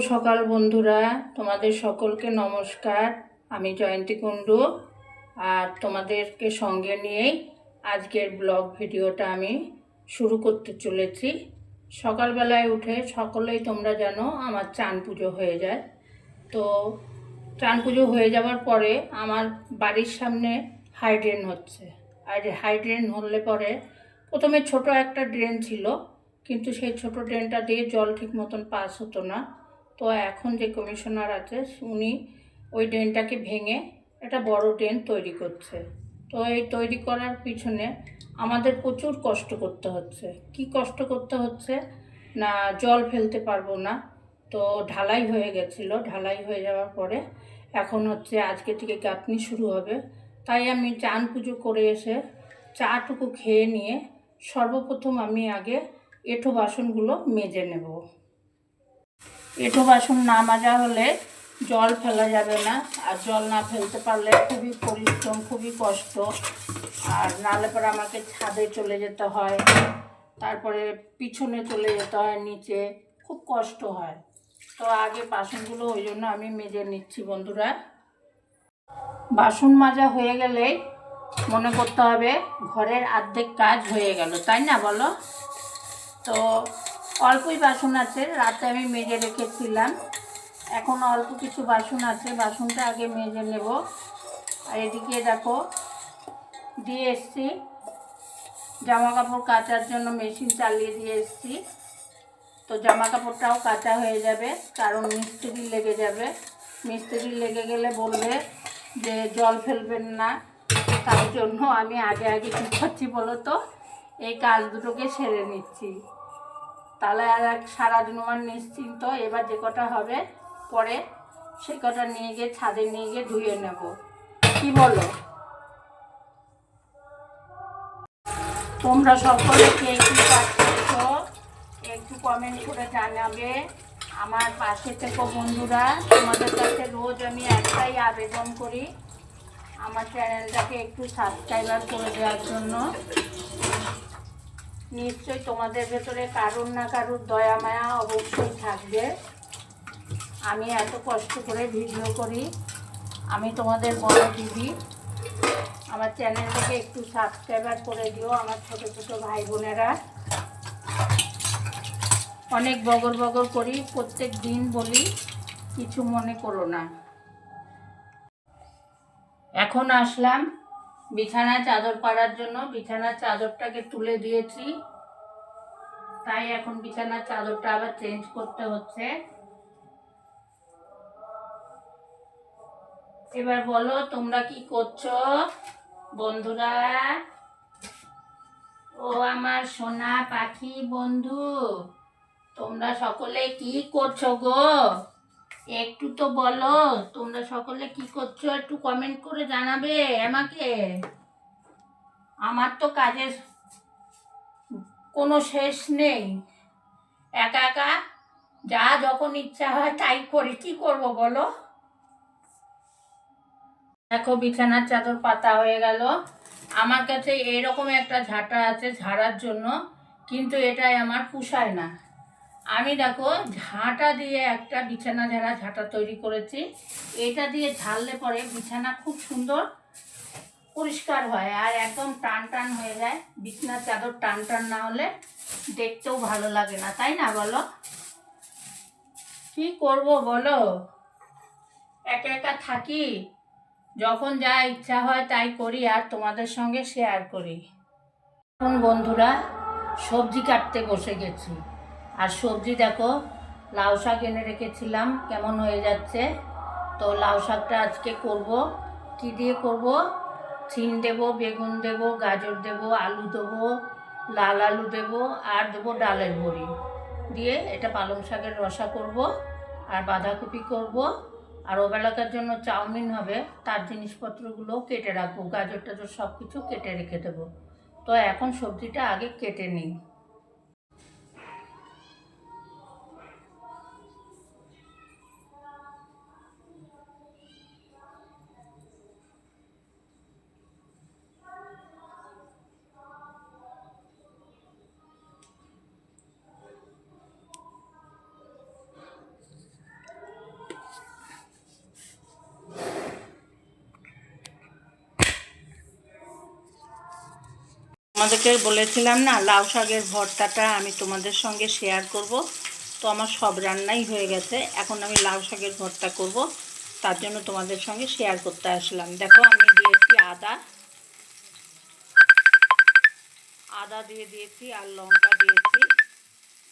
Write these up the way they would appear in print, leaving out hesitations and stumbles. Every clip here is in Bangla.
সকাল বন্ধুরা, তোমাদের সকলকে নমস্কার। আমি জয়ন্তী কুণ্ডু, আর তোমাদেরকে সঙ্গে নিয়েই আজকের ব্লগ ভিডিওটা আমি শুরু করতে চলেছি। সকালবেলায় উঠে সকলেই তোমরা জানো আমার চান পুজো হয়ে যায়। তো চান পুজো হয়ে যাওয়ার পরে আমার বাড়ির সামনে হাই ড্রেন হচ্ছে। আর হাই ড্রেন হলে পরে প্রথমে ছোট একটা ড্রেন ছিল, কিন্তু সেই ছোট ড্রেনটা দিয়ে জল ঠিক মতন পাস হতো না। তো এখন যে কমিশনার আছে উনি ওই ড্রেনটাকে ভেঙে একটা বড় ড্রেন তৈরি করছে। তো এই তৈরি করার পিছনে আমাদের প্রচুর কষ্ট করতে হচ্ছে। কি কষ্ট করতে হচ্ছে না, জল ফেলতে পারবো না। তো ঢালাই হয়ে গেছিলো, ঢালাই হয়ে যাওয়ার পরে এখন হচ্ছে আজকে থেকে গাঁথনি শুরু হবে। তাই আমি চান পুজো করে এসে চাটুকু খেয়ে নিয়ে সর্বপ্রথম আমি আগে এঁঠো বাসনগুলো মেজে নেব। এঁঠো বাসন না মাজা হলে জল ফেলা যাবে না, আর জল না ফেলতে পারলে খুবই পরিশ্রম, খুবই কষ্ট। আর নাহলে পরে আমাকে ছাদে চলে যেতে হয়, তারপরে পিছনে চলে যেতে হয় নিচে, খুব কষ্ট হয়। তো আগে বাসনগুলো ওই জন্য আমি মেজে নিচ্ছি বন্ধুরা। বাসন মাজা হয়ে গেলেই মনে করতে হবে ঘরের অর্ধেক কাজ হয়ে গেল, তাই না বলো? তো অল্পই বাসন আছে, রাতে আমি মেজে রেখেছিলাম, এখন অল্প কিছু বাসন আছে, বাসনটা আগে মেজে নেব। আর এদিকে দেখো দিয়ে এসছি জামা কাপড় কাচার জন্য, মেশিন চালিয়ে দিয়ে এসছি। তো জামা কাপড়টাও কাচা হয়ে যাবে, কারণ মিস্ত্রি লেগে যাবে। মিস্ত্রি লেগে গেলে বলবে যে জল ফেলবেন না, তার জন্য আমি আগে আগে কী করছি বলো তো, এই কাজ দুটোকে সেরে নিচ্ছি। তাহলে আর এক সারাদিন আমার নিশ্চিন্ত। এবার যে কটা হবে পরে সে কটা নিয়ে গিয়ে ছাদে নিয়ে গিয়ে ধুয়ে নেব, কি বলো? তোমরা সকলে কে কী কাজ করছো একটু কমেন্ট করে জানাবে। আমার পাশে থেকে বন্ধুরা, তোমাদের কাছে রোজ আমি একটাই আবেদন করি, আমার চ্যানেলটাকে একটু সাবস্ক্রাইবার করে দেওয়ার জন্য। নিশ্চয়ই তোমাদের ভেতরে কারুর না কারুর দয়া মায়া অবশ্যই থাকবে। আমি এত কষ্ট করে ভিডিও করি, আমি তোমাদের বড় দিদি। আমার চ্যানেলটাকে একটু সাবস্ক্রাইবার করে দিও আমার ছোট ছোট ভাই বোনেরা। অনেক বগর বগর করি, প্রত্যেক দিন বলি, কিছু মনে করো না। এখন আসলাম বিছানায় চাদর পাড়ার জন্য। বিছানার চাদরটাকে তুলে দিয়েছি, তাই এখন বিছানার চাদরটা আবার চেঞ্জ করতে হচ্ছে। এবার বলো তোমরা কি করছো বন্ধুরা? ও আমার সোনা পাখি বন্ধু, তোমরা সকলে কি করছো গো? একটু তো বলো তোমরা সকলে কি করছো, একটু কমেন্ট করে জানাবে আমাকে। আমার তো কাজের কোনো শেষ নেই, একা একা যা যখন ইচ্ছা হয় তাই করি, কি করব বলো? দেখো বিছানার চাদর পাতা হয়ে গেল। আমার কাছে এরকম একটা ঝাঁটা আছে ঝাড়ার জন্য, কিন্তু এটাই আমার পুষায় না। আমি দেখো ঝাঁটা দিয়ে একটা বিছানা ঝাড়া ঝাঁটা তৈরি করেছি। এটা দিয়ে ঝাড়লে পরে বিছানা খুব সুন্দর পরিষ্কার হয়, আর একদম টান টান হয়ে যায়। বিছানার চাদর টান টান না হলে দেখতেও ভালো লাগে না, তাই না বলো? কি করব বলো, একা একা থাকি, যখন যা ইচ্ছা হয় তাই করি আর তোমাদের সঙ্গে শেয়ার করি। এখন বন্ধুরা সবজি কাটতে বসে গেছি। আর সবজি দেখো লাউ শাক এনে রেখেছিলাম, কেমন হয়ে যাচ্ছে। তো লাউ শাকটা আজকে করব, কি দিয়ে করব? সিম দেবো, বেগুন দেবো, গাজর দেবো, আলু দেবো, লাল আলু দেবো, আর দেবো ডালের বড়ি দিয়ে এটা পালং শাকের রসা করব। আর বাঁধাকপি করব, আর ওবেলাকার জন্য চাউমিন হবে, তার জিনিসপত্রগুলো কেটে রাখবো, গাজর টাজর সব কিছু কেটে রেখে দেবো। তো এখন সবজিটা আগে কেটে নিই। তোমাদেরকে বলেছিলাম না লাউ শাকের ভর্তাটা আমি তোমাদের সঙ্গে শেয়ার করব। তো আমার সব রান্নাই হয়ে গেছে, এখন আমি লাউ শাকের ভর্তা করব, তার জন্য তোমাদের সঙ্গে শেয়ার করতে আসলাম। দেখো আমি দিয়েছি আদা দিয়ে দিয়েছি আর লঙ্কা দিয়েছি।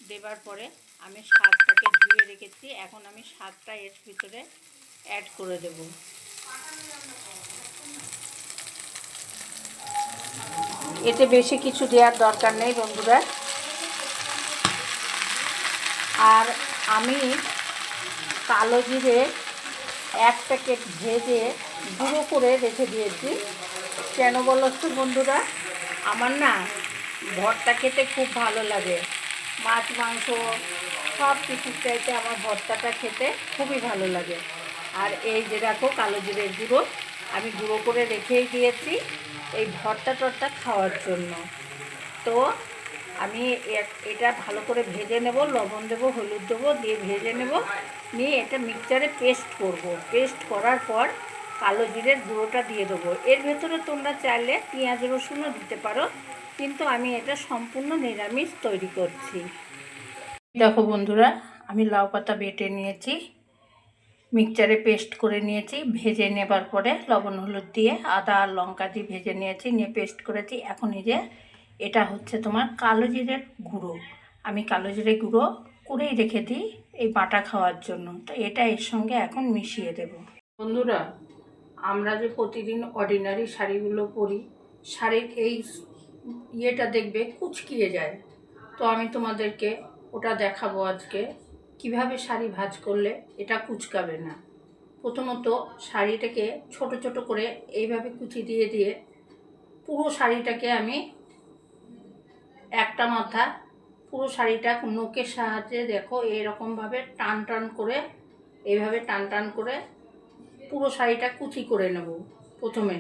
দেবার পরে আমি শাকটাকে ধুয়ে রেখেছি, এখন আমি শাকটা এর ভিতরে অ্যাড করে দেব। এতে বেশি কিছু দেওয়ার দরকার নেই বন্ধুরা। আর আমি কালো জিরে 1 প্যাকেট ভেজে গুঁড়ো করে রেখে দিয়েছি। কেন বলো তো বন্ধুরা, আমার না ভর্তা খেতে খুব ভালো লাগে। মাছ মাংস সব কিছুর চাইতে আমার ভর্তাটা খেতে খুবই ভালো লাগে। আর এই যে দেখো কালো জিরের গুঁড়ো আমি গুঁড়ো করে রেখেই দিয়েছি এই ভর্তা টর্তা খাওয়ার জন্য। তো আমি এটা ভালো করে ভেজে নেব, লবণ দেবো, হলুদ দেবো, দিয়ে ভেজে নেব, নিয়ে এটা মিক্সচারে পেস্ট করব। পেস্ট করার পর কালো জিরের গুঁড়োটা দিয়ে দেবো। এর ভেতরে তোমরা চাইলে পেঁয়াজ রসুনও দিতে পারো, কিন্তু আমি এটা সম্পূর্ণ নিরামিষ তৈরি করছি। দেখো বন্ধুরা, আমি লাউ পাতা বেটে নিয়েছি, মিক্সচারে পেস্ট করে নিয়েছি, ভেজে নেবার পরে লবণ হলুদ দিয়ে আদা আর লঙ্কা দিয়ে ভেজে নিয়েছি, নিয়ে পেস্ট করেছি। এখন এই যে এটা হচ্ছে তোমার কালো জিরের গুঁড়ো, আমি কালো জিরে গুঁড়ো করেই রেখে দিই এই বাটা খাওয়ার জন্য। তো এটা এর সঙ্গে এখন মিশিয়ে দেব। বন্ধুরা, আমরা যে প্রতিদিন অর্ডিনারি শাড়িগুলো পরি, শাড়ির এই ইয়েটা দেখবে কুচকিয়ে যায়। তো আমি তোমাদেরকে ওটা দেখাবো আজকে, কিভাবে শাড়ি ভাঁজ করলে এটা কুচকাবে না। প্রথমত শাড়িটাকে ছোট ছোট করে এইভাবে কুচি দিয়ে দিয়ে পুরো শাড়িটাকে আমি একটা মাথা পুরো শাড়িটা নোকের সাহায্যে দেখো এরকমভাবে টান টান করে, এইভাবে টান টান করে পুরো শাড়িটা কুচি করে নেব। প্রথমে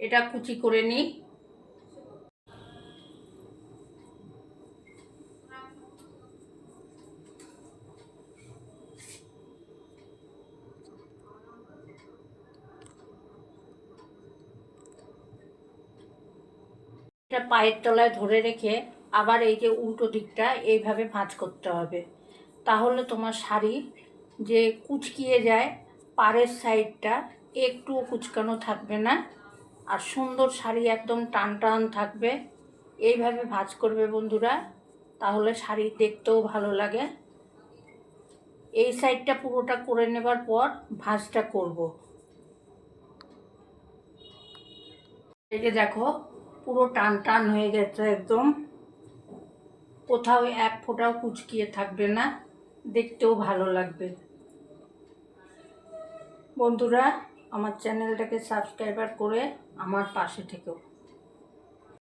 এটা কুচি করে নিই। এটা পায়ের তলায় ধরে রেখে আবার এই যে উল্টো দিকটা এইভাবে ভাঁজ করতে হবে, তাহলে তোমার শাড়ি যে কুচকিয়ে যায় পাড়ের সাইডটা একটুও কুচকানো থাকবে না, আর সুন্দর শাড়ি একদম টান টান থাকবে। এইভাবে ভাঁজ করবে বন্ধুরা, তাহলে শাড়ি দেখতেও ভালো লাগে। এই সাইডটা পুরোটা করে নেবার পর ভাঁজটা করব। এই যে দেখো পুরো টান টান হয়ে গেছে একদম, কোথাও এক ফোঁটাও কুচকিয়ে থাকবে না, দেখতেও ভালো লাগবে। বন্ধুরা, আমার চ্যানেলটাকে সাবস্ক্রাইব করে আমার পাশে থেকো।